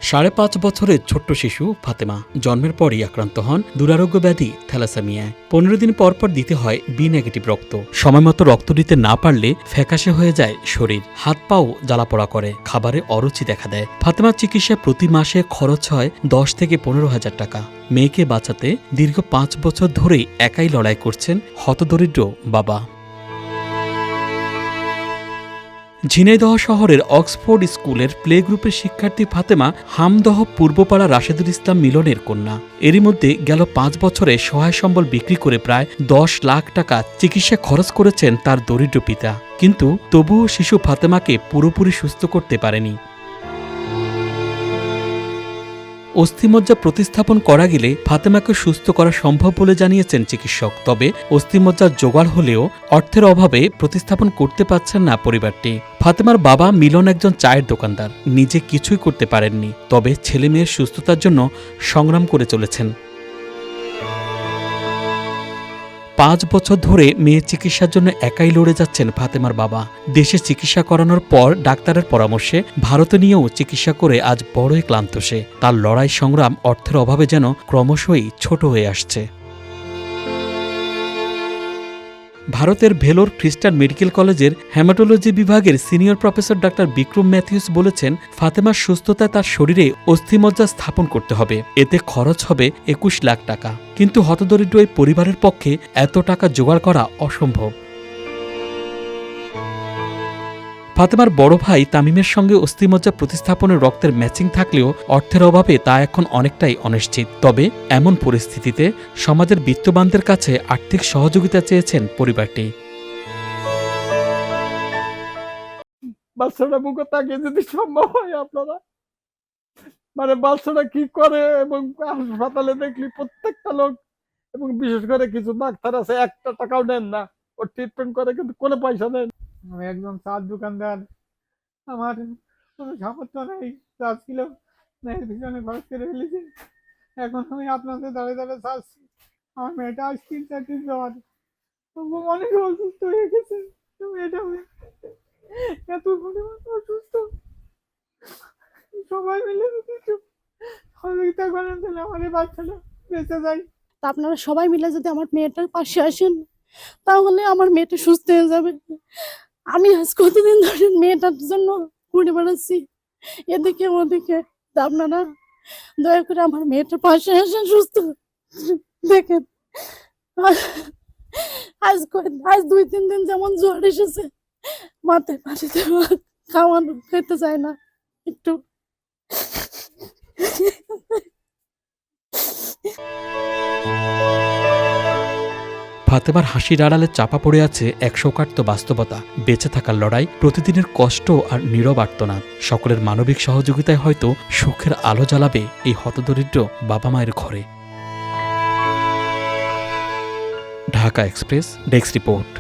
৫.৫ বছরের ছোট্ট শিশু ফাতেমা জন্মের পরই আক্রান্ত হন দুরারোগ্য ব্যাধি থ্যালাসেমিয়ায়। ১৫ দিন পরপর দিতে হয় বি নেগেটিভ রক্ত। সময়মতো রক্ত দিতে না পারলে ফ্যাকাশে হয়ে যায় শরীর, হাত পাও জ্বালাপোড়া করে, খাবারে অরুচি দেখা দেয়। ফাতেমার চিকিৎসায় প্রতি মাসে খরচ হয় ১০ থেকে ১৫,০০০ টাকা। মেয়েকে বাঁচাতে দীর্ঘ ৫ বছর ধরেই একাই লড়াই করছেন হতদরিদ্র বাবা। ঝিনাইদহ শহরের অক্সফোর্ড স্কুলের প্লে গ্রুপের শিক্ষার্থী ফাতেমা হামদহ পূর্বপাড়া রাশেদুল ইসলাম মিলনের কন্যা। এরই মধ্যে গেল ৫ বছরে সহায় সম্বল বিক্রি করে প্রায় ১০ লাখ টাকা চিকিৎসা খরচ করেছেন তার দরিদ্র পিতা, কিন্তু তবুও শিশু ফাতেমাকে পুরোপুরি সুস্থ করতে পারেনি। অস্থিমজ্জা প্রতিস্থাপন করা গেলে ফাতেমাকে সুস্থ করা সম্ভব বলে জানিয়েছেন চিকিৎসক। তবে অস্থিমজ্জার জোগাড় হলেও অর্থের অভাবে প্রতিস্থাপন করতে পারছেন না পরিবারটি। ফাতেমার বাবা মিলন একজন চায়ের দোকানদার, নিজে কিছুই করতে পারেননি, তবে ছেলে মেয়ের সুস্থতার জন্য সংগ্রাম করে চলেছেন। ৫ বছর ধরে মেয়ের চিকিৎসার জন্য একাই লড়ে যাচ্ছেন ফাতেমার বাবা। দেশে চিকিৎসা করানোর পর ডাক্তারের পরামর্শে ভারতে নিয়েও চিকিৎসা করে আজ বড়ই ক্লান্ত সে। তার লড়াই সংগ্রাম অর্থের অভাবে যেন ক্রমশই ছোট হয়ে আসছে। ভারতের ভেলোর খ্রিস্টান মেডিকেল কলেজের হেমাটোলজি বিভাগের senior professor doctor Vikram Mathews বলেছেন, ফাতেমার সুস্থতায় তার শরীরে অস্থিমজ্জা স্থাপন করতে হবে। এতে খরচ হবে ২১ লাখ টাকা, কিন্তু হতদরিদ্র এই পরিবারের পক্ষে এত টাকা জোগাড় করা অসম্ভব। ফাতেমার বড় ভাই তামিমের সঙ্গে অস্থিমজ্জা প্রতিস্থাপনের রক্তের ম্যাচিং থাকলেও অর্থের অভাবে তা এখন অনেকটাই অনিশ্চিত। তবে এমন পরিস্থিতিতে সমাজের বিত্তবানদের কাছে আর্থিক সহযোগিতা চেয়েছেন পরিবারটি। বাচ্চাটা মুখে তাকিয়ে যদি সম্ভব হয় আপনারা, মানে বাচ্চাটা কি করে, এবং হাসপাতালে দেখলি প্রত্যেকটা লোক এবং বিশেষ করে কিছু ডাক্তার আছে একটা টাকাও নেন না, ও ট্রিটমেন্ট করে কিন্তু কোনো পয়সা নেন। আমি একজন চার দোকানদার, আমার কোনো সামর্থ্য নেই, যা ছিল মেয়ের পিছনে খরচ করে ফেলেছি। এখন আমি আপনাদের দাঁড়িয়ে দাঁড়িয়ে চাচ্ছি, আমার মেয়েটা আজ ৩-৪ দিন যাওয়ার অনেক অসুস্থ হয়ে গেছে। মেয়েটা এত পরিমাণ অসুস্থ, সবাই মিলে যদি একটু সহযোগিতা করেন তাহলে আমার এই বাচ্চাটা বেঁচে যায়। তা আপনারা সবাই মিলে যদি আমার মেয়েটার পাশে আসেন তাহলে আমার মেয়েটা সুস্থ হয়ে যাবে। আমি আজ কতদিন ধরে মেয়েটার জন্য ঘুরে বেড়াচ্ছি এদিকে ওদিকে। তা আপনারা দয়া করে আমার মেয়েটার পাশে আসেন, সুস্থ দেখেন। আজ ২-৩ দিন যেমন জ্বর এসেছে, মাথায় পানিতে খাওয়ানো খেতে চায় না একটু। ফাতেমার হাসির আড়ালে চাপা পড়ে আছে এক শোকার্ত বাস্তবতা, বেঁচে থাকার লড়াই, প্রতিদিনের কষ্ট আর নীরব আর্তনাদ। সকলের মানবিক সহযোগিতায় হয়তো সুখের আলো জ্বালাবে এই হতদরিদ্র বাবা মায়ের ঘরে। Dhaka express desk report.